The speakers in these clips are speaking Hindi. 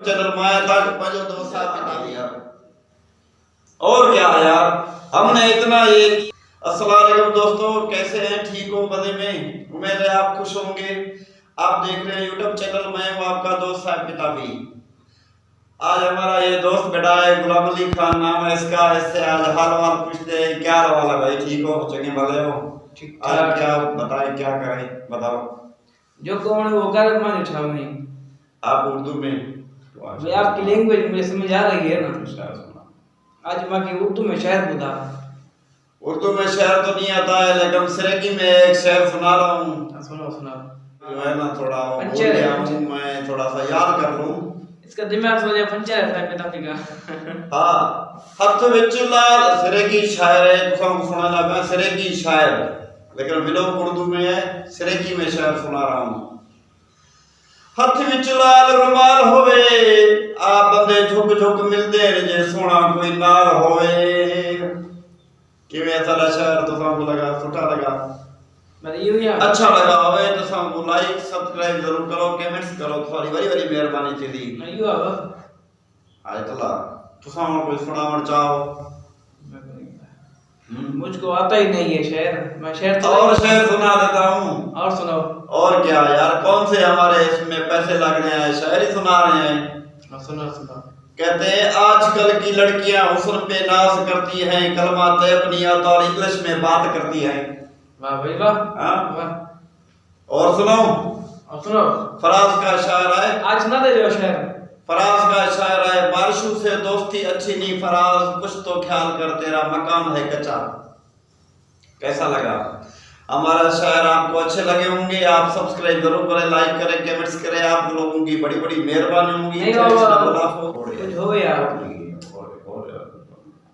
चैनल माया था पंजो दोस्त साथ बिता दिया। और क्या यार, हमने इतना ये। अस्सलाम वालेकुम दोस्तों, कैसे हैं? ठीक हो? मजे में? उम्मीद है आप खुश होंगे। आप देख रहे हैं यूट्यूब चैनल, मैं हूं आपका दोस्त साहिब किताबी। आज हमारा ये दोस्त बैठा है, गुलाम अली खान नाम है इसका। इससे आज हाल वाल पूछते हैं। क्या हाल है भाई? ठीक हो? चंगे भले हो? ठीक आज ठाक। क्या बताएं, क्या करें, बताओ। जो कौन वो कर मान उठाओ नहीं। आप उर्दू में भाई आपकी लैंग्वेज मुझे समझ आ रही है ना। शायर सुना। आज बाकी उर्दू में शायर बता। उर्दू में शेर तो नहीं आता है, लेकिन सिरकी में एक शेर सुना रहा हूँ। सुनो सुनो। जो है ना, थोड़ा वो भूल पंचर गया है, हूँ, मैं थोड़ा सा याद कर लूँ। इसका दिमाग थोड़ा पंचर है साहब किताबी का। हाँ, हथ विच लाल सिरकी शायर है, तो हम सुना लगा सिरकी शायर, लेकिन विलोप उर्दू में है, सिरकी में शेर सुना रहा हूँ। हथ विच लाल रुमाल होवे, आ बंदे झुक झुक मिलदे ने, जे सोना कोई नाल होवे। किवें ऐसा शेर तो हमको लगा छोटा लगा, मतलब यूं या अच्छा लगा होवे तो हमको लाइक सब्सक्राइब जरूर करो, कमेंट्स करो, थोड़ी बड़ी बड़ी मेहरबानी थी। यूं आवा आज तला तो हम कोई सुनावण चाहो। मुझको आता ही नहीं है शेर। मैं शेर तो और शेर सुना देता हूँ। और सुनाओ। और क्या यार, कौन से हमारे इसमें पैसे लग रहे हैं, शायर ही सुना रहे हैं। सुनो सुनो। कहते हैं आजकल की लड़कियां हुस्न पे नाज करती हैं, कलमा तैयब नहीं आता और इंग्लिश में बात करती हैं। वाह भाई वाह। हाँ? वाह। और सुनो, और सुनो। फराज का शायर है। आज सुना दे जो शेर। फराज का शायर है, बारिशों से दोस्ती अच्छी नहीं फराज, कुछ तो ख्याल कर तेरा मकान है कच्चा। कैसा लगा हमारा शायर? आपको अच्छे लगे होंगे। आप सब्सक्राइब जरूर करें, लाइक करें, कमेंट्स करें। आप लोगों की बड़ी बड़ी मेहरबानी होगी। कुछ हो यार,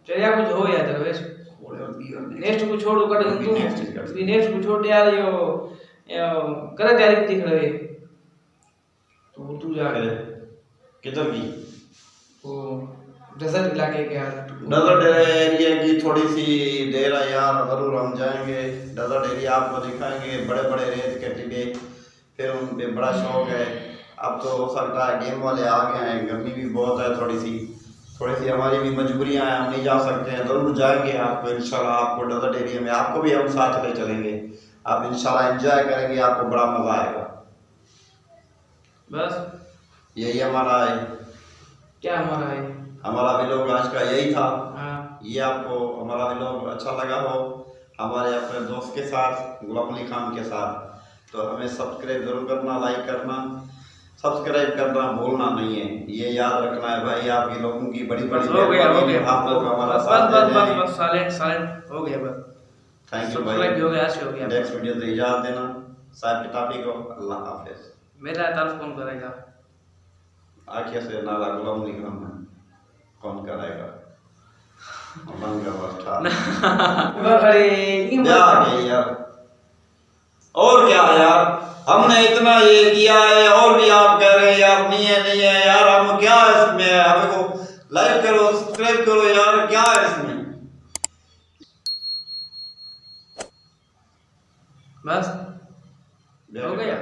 चलिए कुछ हो यार दरवेश। नेक्स्ट को छोड़ कर तू नेक्स्ट को छोड़ यार। यो करे तैयारी दिख रहे तो तू जा किधर की? वो डेजर्ट इलाके के यार। डेजर्ट एरिया की थोड़ी सी देर है यार, जरूर हम जाएंगे डेजर्ट एरिया, आपको दिखाएंगे बड़े बड़े रेत के टिब्बे, फिर उन पे बड़ा शौक है। अब तो हो सकता है गेम वाले आ गए हैं, गर्मी भी बहुत है, थोड़ी सी हमारी भी मजबूरियां हैं, हम नहीं जा सकते हैं। जरूर जाएंगे आपको इंशाल्लाह, आपको डेजर्ट एरिया में आपको भी हम साथ ले चलेंगे। आप इंशाल्लाह एंजॉय करेंगे, आपको बड़ा मजा आएगा। बस यही हमारा है। क्या हमारा है? हमारा व्लॉग आज का यही था। हाँ। ये आपको हमारा व्लॉग अच्छा लगा हो, हमारे अपने दोस्त के साथ, गुलाम अली खान के साथ, तो हमें सब्सक्राइब जरूर करना, लाइक करना, सब्सक्राइब करना भूलना नहीं है, ये याद रखना है भाई। आपकी लोगों की बड़ी बड़ी हो गया आप लोग हमारा साथ दे रहे हैं। बस साइलेंट हो गया बस। थैंक यू भाई। सब्सक्राइब हो गया, अच्छे हो गया। नेक्स्ट वीडियो से इजाजत देना साहिब किताबी को। अल्लाह हाफिज। मेरा तारीफ कौन करेगा? आखिर से नाला गुलाम अली खान कौन कराएगा? अरे यार, और क्या यार, हमने इतना ये किया है और भी आप कह रहे हैं यार नहीं है यार। हम क्या इसमें, हमें को लाइक करो, सब्सक्राइब करो यार, क्या है इसमें? बस हो गया।